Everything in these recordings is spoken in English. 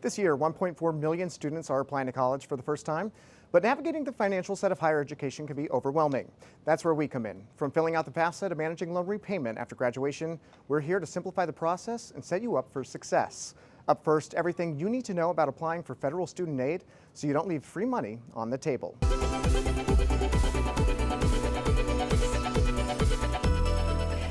This year, 1.4 million students are applying to college for the first time, but navigating the financial side of higher education can be overwhelming. That's where we come in. From filling out the FAFSA to managing loan repayment after graduation, we're here to simplify the process and set you up for success. Up first, everything you need to know about applying for federal student aid so you don't leave free money on the table.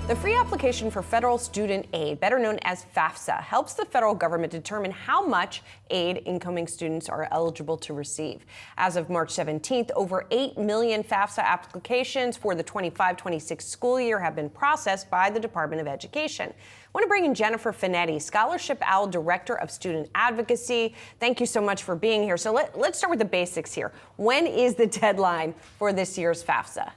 The free application for federal student aid, better known as FAFSA, helps the federal government determine how much aid incoming students are eligible to receive. As of March 17th, over 8 million FAFSA applications for the 25-26 school year have been processed by the Department of Education. I want to bring in Jennifer Finetti, Scholarship Owl Director of Student Advocacy. Thank you so much for being here. So let's start with the basics here. When is the deadline for this year's FAFSA?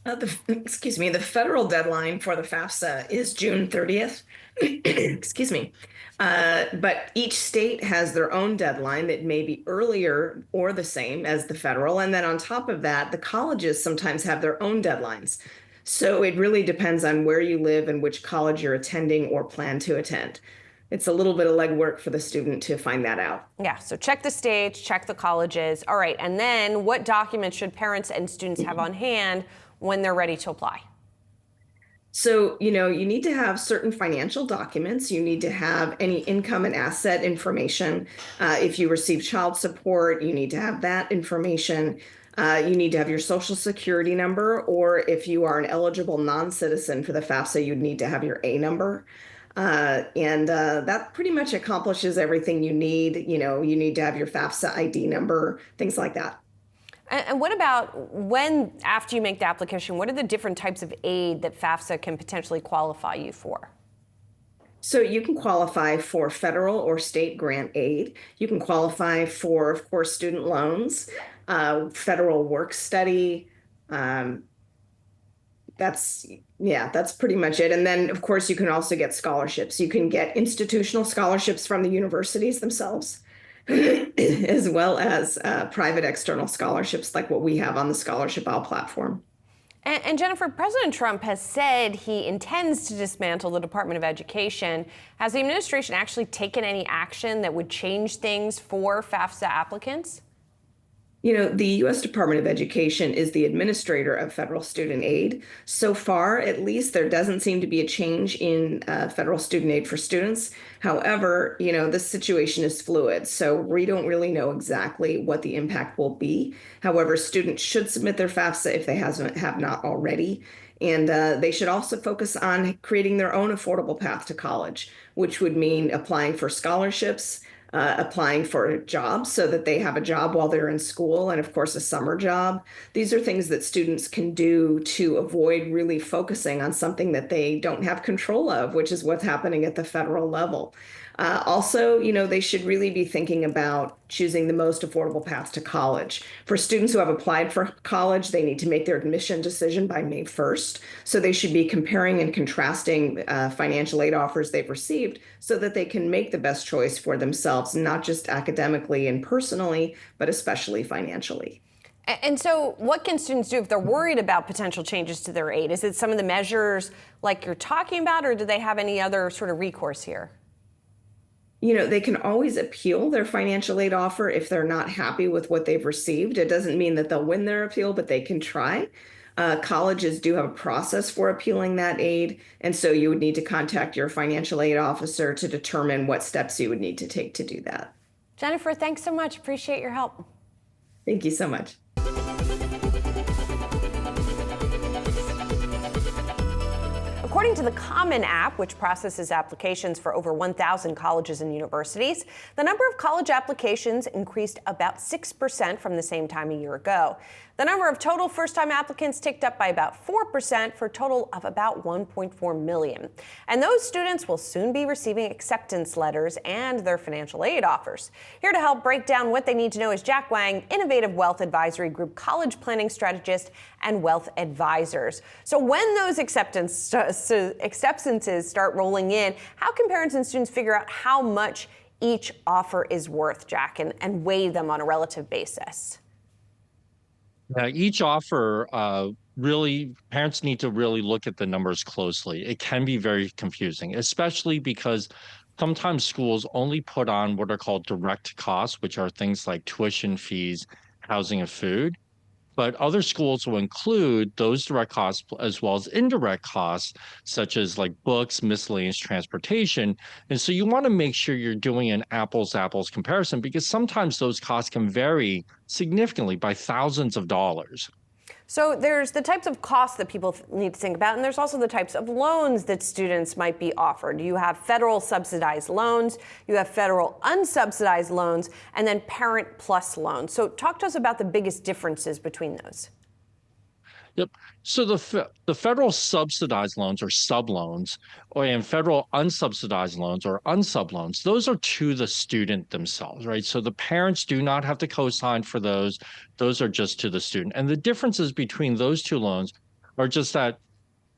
The federal deadline for the FAFSA is June 30th. Excuse me. But each state has their own deadline that may be earlier or the same as the federal. And then on top of that, the colleges sometimes have their own deadlines. So it really depends on where you live and which college you're attending or plan to attend. It's a little bit of legwork for the student to find that out. Yeah, so check the states, check the colleges. All right, and then what documents should parents and students have on hand when they're ready to apply? So, you need to have certain financial documents. You need to have any income and asset information. If you receive child support, you need to have that information. You need to have your social security number, or if you are an eligible non-citizen for the FAFSA, you'd need to have your A number. That pretty much accomplishes everything you need. You need to have your FAFSA ID number, things like that. And what about after you make the application, what are the different types of aid that FAFSA can potentially qualify you for? So you can qualify for federal or state grant aid. You can qualify for, of course, student loans, federal work study. That's pretty much it. And then, of course, you can also get scholarships. You can get institutional scholarships from the universities themselves, as well as private external scholarships like what we have on the Scholarship Owl platform. And Jennifer, President Trump has said he intends to dismantle the Department of Education. Has the administration actually taken any action that would change things for FAFSA applicants? The U.S. Department of Education is the administrator of federal student aid. So far, at least, there doesn't seem to be a change in federal student aid for students. However, this situation is fluid, so we don't really know exactly what the impact will be. However, students should submit their FAFSA if they have not already. And they should also focus on creating their own affordable path to college, which would mean applying for scholarships, applying for jobs so that they have a job while they're in school, and of course a summer job. These are things that students can do to avoid really focusing on something that they don't have control of, which is what's happening at the federal level. Also, they should really be thinking about choosing the most affordable path to college. For students who have applied for college, they need to make their admission decision by May 1st. So they should be comparing and contrasting financial aid offers they've received so that they can make the best choice for themselves, not just academically and personally, but especially financially. And so what can students do if they're worried about potential changes to their aid? Is it some of the measures like you're talking about, or do they have any other sort of recourse here? They can always appeal their financial aid offer if they're not happy with what they've received. It doesn't mean that they'll win their appeal, but they can try. Colleges do have a process for appealing that aid, and so you would need to contact your financial aid officer to determine what steps you would need to take to do that. Jennifer, thanks so much. Appreciate your help. Thank you so much. According to the Common App, which processes applications for over 1,000 colleges and universities, the number of college applications increased about 6% from the same time a year ago. The number of total first-time applicants ticked up by about 4% for a total of about 1.4 million. And those students will soon be receiving acceptance letters and their financial aid offers. Here to help break down what they need to know is Jack Wang, Innovative Wealth Advisory Group College Planning Strategist and Wealth Advisors. So when those acceptances start rolling in, how can parents and students figure out how much each offer is worth, Jack, and weigh them on a relative basis? Each offer, parents need to really look at the numbers closely. It can be very confusing, especially because sometimes schools only put on what are called direct costs, which are things like tuition fees, housing, and food. But other schools will include those direct costs as well as indirect costs, such as like books, miscellaneous transportation. And so you want to make sure you're doing an apples to apples comparison because sometimes those costs can vary significantly by thousands of dollars. So there's the types of costs that people need to think about, and there's also the types of loans that students might be offered. You have federal subsidized loans, you have federal unsubsidized loans, and then Parent Plus loans. So talk to us about the biggest differences between those. Yep. So the federal subsidized loans or sub loans, and federal unsubsidized loans or unsub loans, those are to the student themselves, right? So the parents do not have to co-sign for those. Those are just to the student. And the differences between those two loans are just that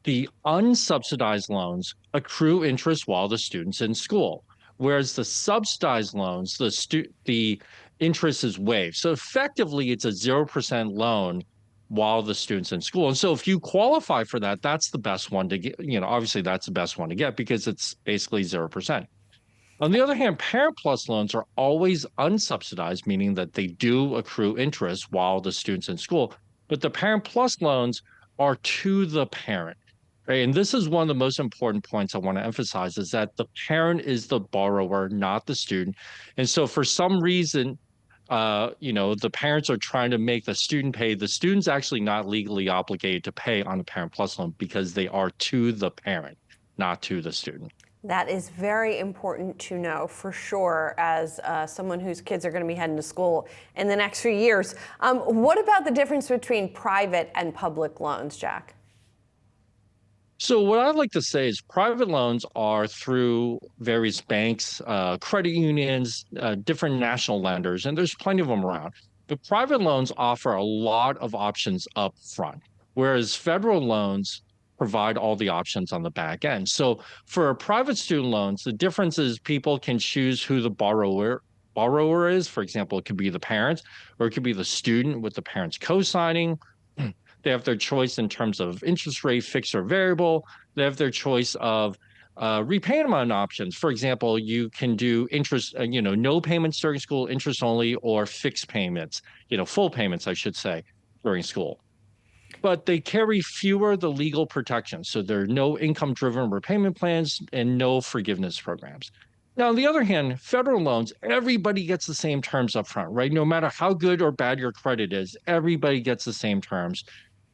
the unsubsidized loans accrue interest while the student's in school, whereas the subsidized loans, the interest is waived. So effectively, it's a 0% loan while the student's in school. And so if you qualify for that, that's the best one to get, obviously that's the best one to get because it's basically 0%. On the other hand, Parent Plus loans are always unsubsidized, meaning that they do accrue interest while the student's in school. But the Parent Plus loans are to the parent, right? And this is one of the most important points I want to emphasize is that the parent is the borrower, not the student. And so for some reason, the parents are trying to make the student pay. The student's actually not legally obligated to pay on a Parent Plus loan because they are to the parent, not to the student. That is very important to know for sure as someone whose kids are going to be heading to school in the next few years. What about the difference between private and public loans, Jack? So what I like to say is private loans are through various banks, credit unions, different national lenders, and there's plenty of them around. But private loans offer a lot of options up front, whereas federal loans provide all the options on the back end. So for private student loans, the difference is people can choose who the borrower is. For example, it could be the parents, or it could be the student with the parents co-signing. They have their choice in terms of interest rate, fixed or variable. They have their choice of repayment options. For example, you can do interest, no payments during school, interest only, or fixed payments, full payments, I should say, during school. But they carry fewer the legal protections. So there are no income-driven repayment plans and no forgiveness programs. Now, on the other hand, federal loans, everybody gets the same terms up front, right? No matter how good or bad your credit is, everybody gets the same terms.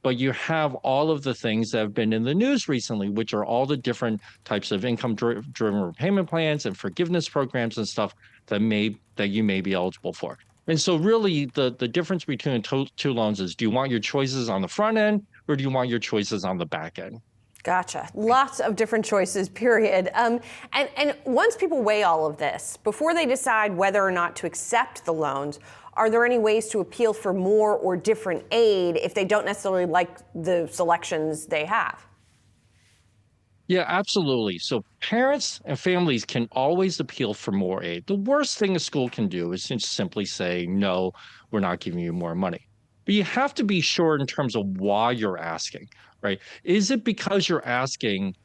But you have all of the things that have been in the news recently, which are all the different types of income-driven repayment plans and forgiveness programs and stuff that you may be eligible for. And so really the difference between two loans is, do you want your choices on the front end or do you want your choices on the back end? Gotcha. Lots of different choices, period. And once people weigh all of this, before they decide whether or not to accept the loans, are there any ways to appeal for more or different aid if they don't necessarily like the selections they have? Yeah, absolutely. So parents and families can always appeal for more aid. The worst thing a school can do is just simply say, no, we're not giving you more money. But you have to be sure in terms of why you're asking, right? Is it because you're asking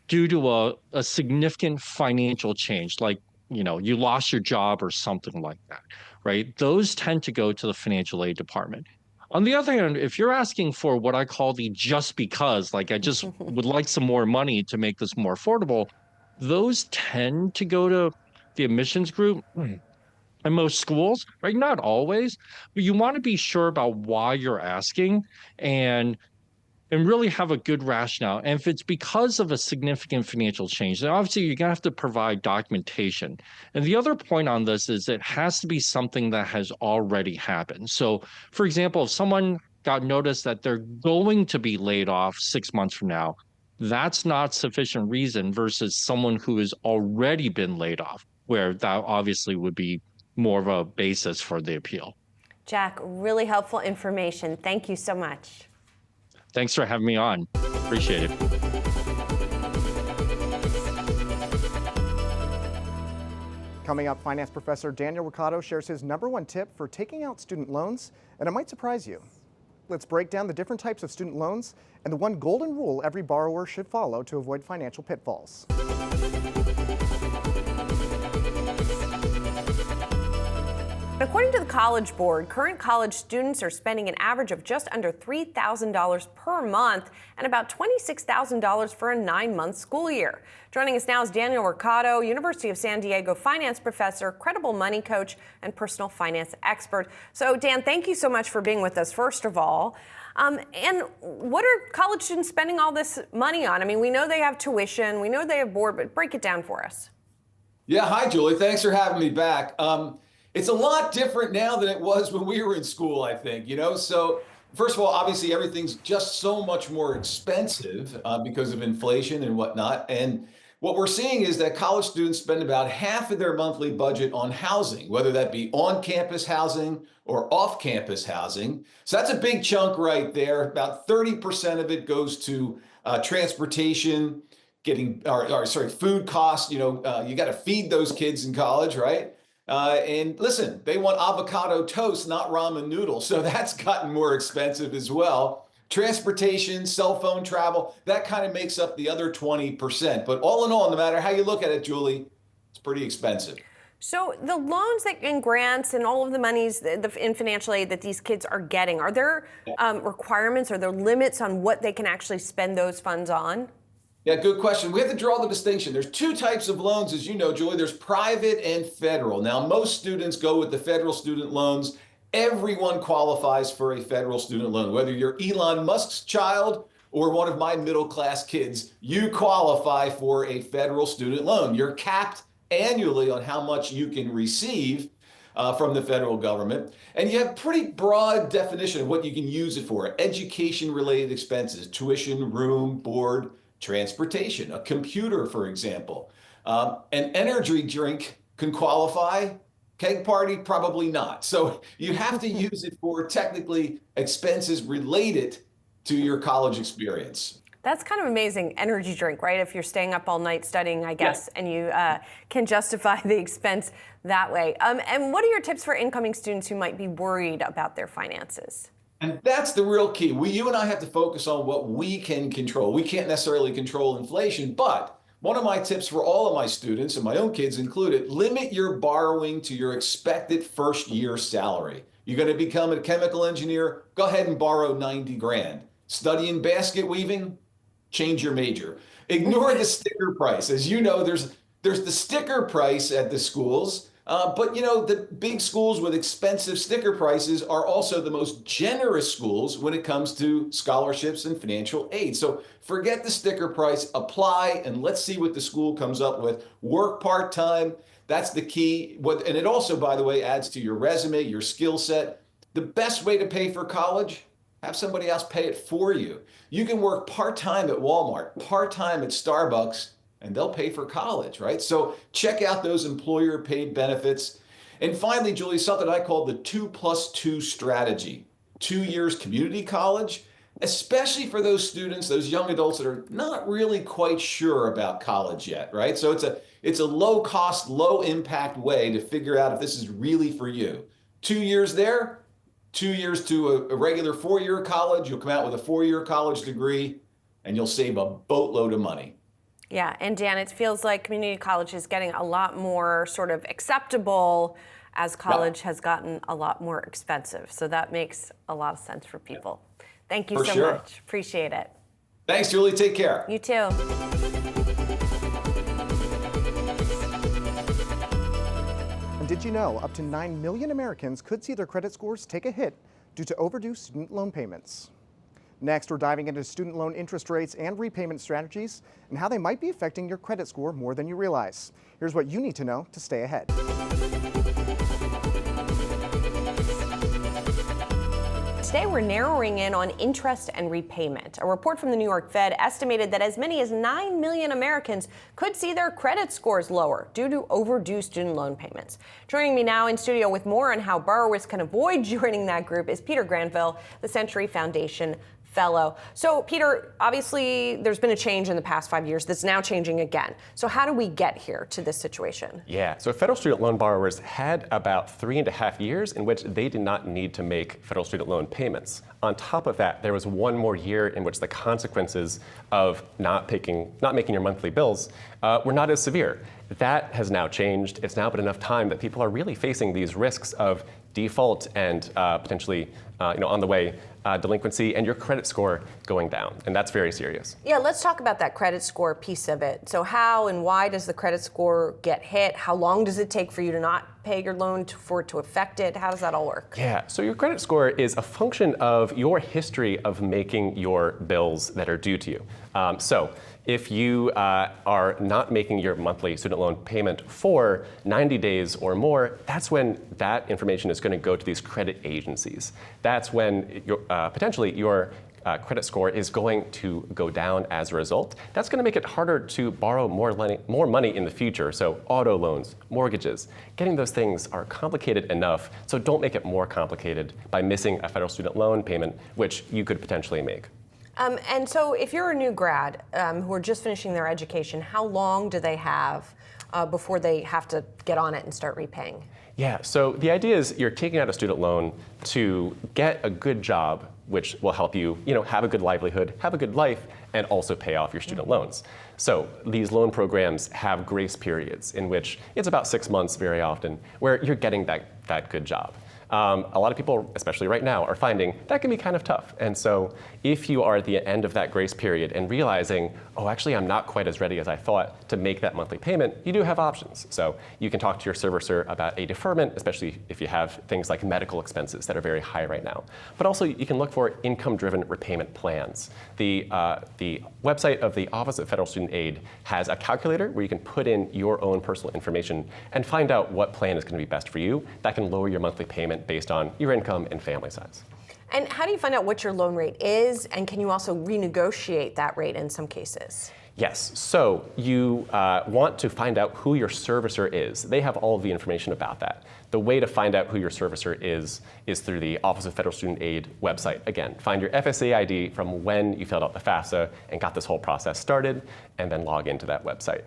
due to a significant financial change, like, you lost your job or something like that, right? Those tend to go to the financial aid department. On the other hand, if you're asking for what I call the just because, like I just would like some more money to make this more affordable, those tend to go to the admissions group in most schools, right? Not always, but you want to be sure about why you're asking and really have a good rationale. And if it's because of a significant financial change, then obviously you're going to have to provide documentation. And the other point on this is it has to be something that has already happened. So, for example, if someone got notice that they're going to be laid off 6 months from now, that's not sufficient reason versus someone who has already been laid off, where that obviously would be more of a basis for the appeal. Jack, really helpful information. Thank you so much. Thanks for having me on. Appreciate it. Coming up, finance professor Daniel Ricardo shares his #1 tip for taking out student loans, and it might surprise you. Let's break down the different types of student loans and the one golden rule every borrower should follow to avoid financial pitfalls. According to the College Board, current college students are spending an average of just under $3,000 per month and about $26,000 for a 9-month school year. Joining us now is Daniel Ricardo, University of San Diego finance professor, credible money coach, and personal finance expert. So, Dan, thank you so much for being with us, first of all. And what are college students spending all this money on? I mean, we know they have tuition, we know they have board, but break it down for us. Yeah, hi, Julie. Thanks for having me back. It's a lot different now than it was when we were in school, I think, So first of all, obviously, everything's just so much more expensive because of inflation and whatnot. And what we're seeing is that college students spend about half of their monthly budget on housing, whether that be on-campus housing or off-campus housing. So that's a big chunk right there. About 30% of it goes to transportation, food costs. You got to feed those kids in college, right? And listen, they want avocado toast, not ramen noodles. So that's gotten more expensive as well. Transportation, cell phone travel, that kind of makes up the other 20%. But all in all, no matter how you look at it, Julie, it's pretty expensive. So the loans and grants and all of the monies in financial aid that these kids are getting, are there requirements, are there limits on what they can actually spend those funds on? Yeah, good question. We have to draw the distinction. There's two types of loans, as you know, Julie. There's private and federal. Now, most students go with the federal student loans. Everyone qualifies for a federal student loan. Whether you're Elon Musk's child or one of my middle-class kids, you qualify for a federal student loan. You're capped annually on how much you can receive from the federal government. And you have pretty broad definition of what you can use it for. Education-related expenses, tuition, room, board, transportation, a computer, for example. An energy drink can qualify. Keg party, probably not. So you have to use it for technically expenses related to your college experience. That's kind of amazing. Energy drink, right? If you're staying up all night studying, I guess, and you can justify the expense that way. And what are your tips for incoming students who might be worried about their finances? And that's the real key. You and I have to focus on what we can control. We can't necessarily control inflation, but one of my tips for all of my students and my own kids included, limit your borrowing to your expected first year salary. You're going to become a chemical engineer, go ahead and borrow 90 grand. Studying basket weaving, change your major. Ignore the sticker price. As you know, there's the sticker price at the schools. But the big schools with expensive sticker prices are also the most generous schools when it comes to scholarships and financial aid. So forget the sticker price, apply, and let's see what the school comes up with. Work part-time, that's the key. And it also, by the way, adds to your resume, your skill set. The best way to pay for college, have somebody else pay it for you. You can work part-time at Walmart, part-time at Starbucks, and they'll pay for college, right? So check out those employer paid benefits. And finally, Julie, something I call the 2+2 strategy. 2 years community college, especially for those students, those young adults that are not really quite sure about college yet, right? So it's a low cost, low impact way to figure out if this is really for you. 2 years there, 2 years to a regular 4-year college. You'll come out with a 4-year college degree and you'll save a boatload of money. Yeah, and Dan, it feels like community college is getting a lot more sort of acceptable as college has gotten a lot more expensive. So that makes a lot of sense for people. Thank you so much. Appreciate it. Thanks, Julie. Take care. You too. And did you know up to 9 million Americans could see their credit scores take a hit due to overdue student loan payments? Next, we're diving into student loan interest rates and repayment strategies and how they might be affecting your credit score more than you realize. Here's what you need to know to stay ahead. Today, we're narrowing in on interest and repayment. A report from the New York Fed estimated that as many as 9 million Americans could see their credit scores lower due to overdue student loan payments. Joining me now in studio with more on how borrowers can avoid joining that group is Peter Granville, the Century Foundation Fellow. So, Peter, obviously there's been a change in the past 5 years that's now changing again. So how do we get here to this situation? Yeah, so federal student loan borrowers had about 3.5 years in which they did not need to make federal student loan payments. On top of that, there was one more year in which the consequences of not making your monthly bills were not as severe. that has now changed. It's now been enough time that people are really facing these risks of default and potentially, on the way, delinquency and your credit score going down. And that's very serious. Yeah, let's talk about that credit score piece of it. So how and why does the credit score get hit? How long does it take for you to not pay your loan for it to affect it? How does that all work? Yeah, so your credit score is a function of your history of making your bills that are due to you. So if you are not making your monthly student loan payment for 90 days or more, that's when that information is going to go to these credit agencies. That's when potentially your credit score is going to go down as a result. That's going to make it harder to borrow more money in the future. So auto loans, mortgages, getting those things are complicated enough, so don't make it more complicated by missing a federal student loan payment, which you could potentially make. And so if you're a new grad who are just finishing their education, how long do they have before they have to get on it and start repaying? Yeah, so the idea is you're taking out a student loan to get a good job, which will help you, have a good livelihood, have a good life, and also pay off your student loans. So these loan programs have grace periods in which it's about 6 months very often where you're getting that good job. A lot of people, especially right now, are finding that can be kind of tough. And so if you are at the end of that grace period and realizing, oh, actually, I'm not quite as ready as I thought to make that monthly payment, you do have options. So you can talk to your servicer about a deferment, especially if you have things like medical expenses that are very high right now. But also, you can look for income-driven repayment plans. The website of the Office of Federal Student Aid has a calculator where you can put in your own personal information and find out what plan is going to be best for you. That can lower your monthly payment based on your income and family size. And how do you find out what your loan rate is? And can you also renegotiate that rate in some cases? Yes, so you want to find out who your servicer is. They have all of the information about that. The way to find out who your servicer is through the Office of Federal Student Aid website. Again, find your FSA ID from when you filled out the FAFSA and got this whole process started, and then log into that website.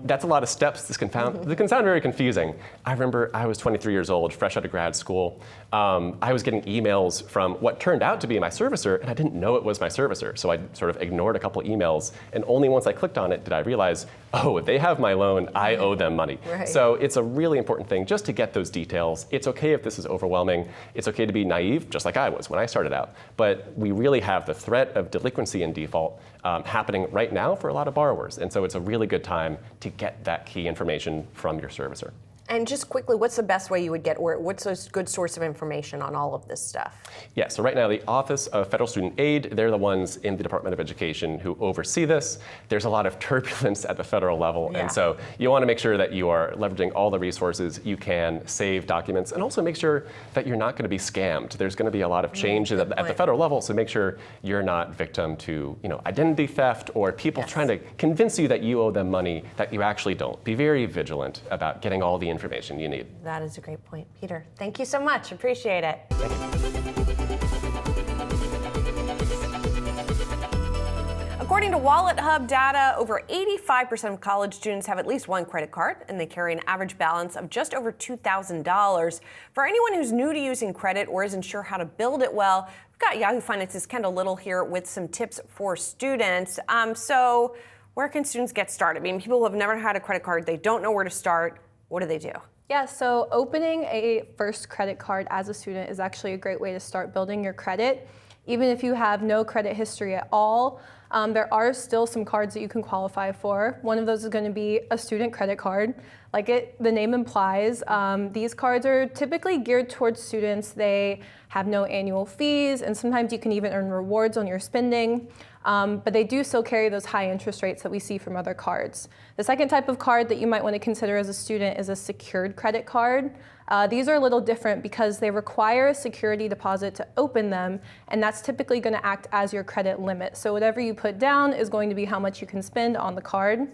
That's a lot of steps. This can sound very confusing. I remember I was 23 years old, fresh out of grad school. I was getting emails from what turned out to be my servicer, and I didn't know it was my servicer. So I sort of ignored a couple emails, and only once I clicked on it did I realize, oh, they have my loan, I owe them money. Right. So it's a really important thing just to get those details. It's okay if this is overwhelming. It's okay to be naive, just like I was when I started out. But we really have the threat of delinquency and default happening right now for a lot of borrowers. And so it's a really good time to get that key information from your servicer. And just quickly, what's the best way you would get, or what's a good source of information on all of this stuff? Yeah, so right now the Office of Federal Student Aid, they're the ones in the Department of Education who oversee this. There's a lot of turbulence at the federal level, Yeah. and so you want to make sure that you are leveraging all the resources you can, save documents, and also make sure that you're not going to be scammed. There's going to be a lot of change at the federal level, so make sure you're not victim to identity theft or people trying to convince you that you owe them money that you actually don't. Be very vigilant about getting all the information you need. That is a great point. Peter, thank you so much. Appreciate it. According to Wallet Hub data, over 85% of college students have at least one credit card, and they carry an average balance of just over $2,000. For anyone who's new to using credit or isn't sure how to build it well, we've got Yahoo Finance's Kendall Little here with some tips for students. So where can students get started? I mean, people who have never had a credit card, they don't know where to start. What do they do? Yeah, so opening a first credit card as a student is actually a great way to start building your credit. Even if you have no credit history at all, there are still some cards that you can qualify for. One of those is going to be a student credit card. Like the name implies, these cards are typically geared towards students. They have no annual fees, and sometimes you can even earn rewards on your spending. But they do still carry those high interest rates that we see from other cards. The second type of card that you might want to consider as a student is a secured credit card. These are a little different because they require a security deposit to open them, and that's typically going to act as your credit limit. So whatever you put down is going to be how much you can spend on the card.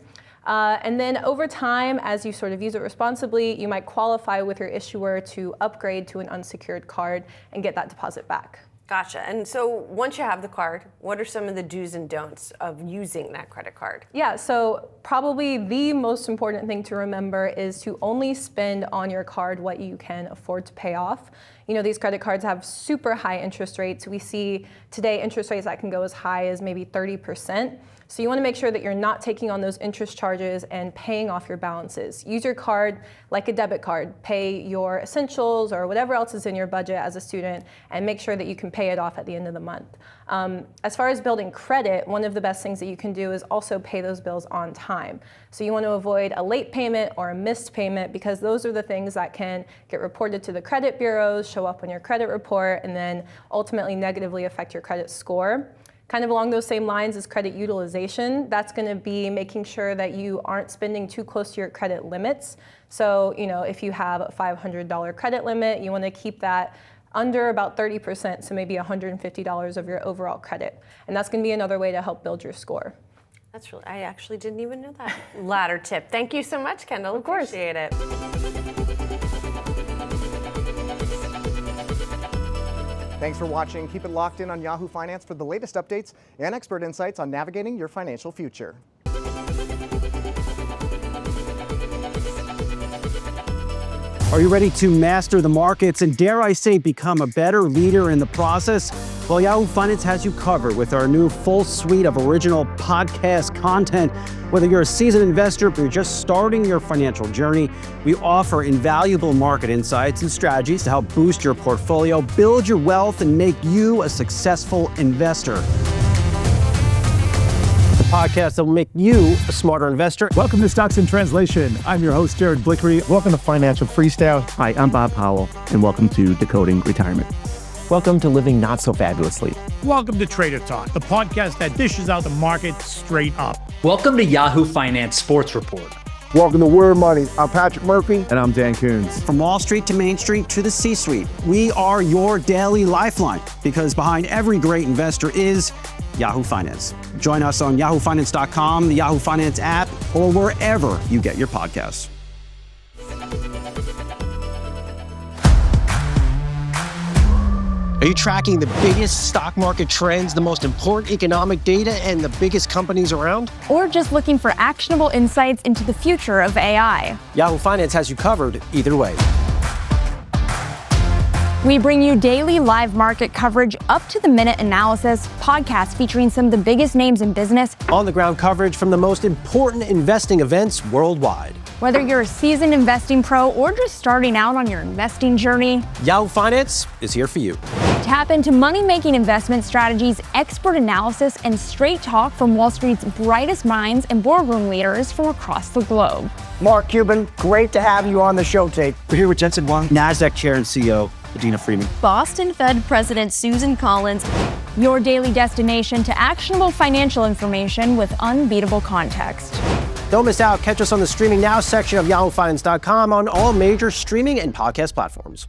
And then over time, as you sort of use it responsibly, you might qualify with your issuer to upgrade to an unsecured card and get that deposit back. Gotcha. And so once you have the card, what are some of the do's and don'ts of using that credit card? Yeah, so probably the most important thing to remember is to only spend on your card what you can afford to pay off. You know, these credit cards have super high interest rates. We see today interest rates that can go as high as maybe 30%. So you want to make sure that you're not taking on those interest charges and paying off your balances. Use your card like a debit card. Pay your essentials or whatever else is in your budget as a student, and make sure that you can pay it off at the end of the month. As far as building credit, one of the best things that you can do is also pay those bills on time. So you want to avoid a late payment or a missed payment, because those are the things that can get reported to the credit bureaus, show up on your credit report, and then ultimately negatively affect your credit score. Kind of along those same lines is credit utilization. That's going to be making sure that you aren't spending too close to your credit limits. So, if you have a $500 credit limit, you want to keep that under about 30%, so maybe $150 of your overall credit. And that's going to be another way to help build your score. I actually didn't even know that latter tip. Thank you so much, Kendall. Of course. Appreciate it. Thanks for watching. Keep it locked in on Yahoo Finance for the latest updates and expert insights on navigating your financial future. Are you ready to master the markets and, dare I say, become a better leader in the process? Well, Yahoo Finance has you covered with our new full suite of original podcast content. Whether you're a seasoned investor or you're just starting your financial journey, we offer invaluable market insights and strategies to help boost your portfolio, build your wealth, and make you a successful investor. The podcast that will make you a smarter investor. Welcome to Stocks in Translation. I'm your host, Jared Blickery. Welcome to Financial Freestyle. Hi, I'm Bob Powell, and welcome to Decoding Retirement. Welcome to Living Not So Fabulously. Welcome to Trader Talk, the podcast that dishes out the market straight up. Welcome to Yahoo Finance Sports Report. Welcome to Word Money. I'm Patrick Murphy. And I'm Dan Coons. From Wall Street to Main Street to the C-Suite, we are your daily lifeline, because behind every great investor is Yahoo Finance. Join us on yahoofinance.com, the Yahoo Finance app, or wherever you get your podcasts. Are you tracking the biggest stock market trends, the most important economic data, and the biggest companies around? Or just looking for actionable insights into the future of AI? Yahoo Finance has you covered either way. We bring you daily live market coverage, up-to-the-minute analysis, podcasts featuring some of the biggest names in business, on-the-ground coverage from the most important investing events worldwide. Whether you're a seasoned investing pro or just starting out on your investing journey, Yahoo Finance is here for you. Tap into money-making investment strategies, expert analysis, and straight talk from Wall Street's brightest minds and boardroom leaders from across the globe. Mark Cuban, great to have you on the show today. We're here with Jensen Huang, NASDAQ Chair and CEO, Adina Freeman. Boston Fed President Susan Collins. Your daily destination to actionable financial information with unbeatable context. Don't miss out. Catch us on the Streaming Now section of yahoofinance.com on all major streaming and podcast platforms.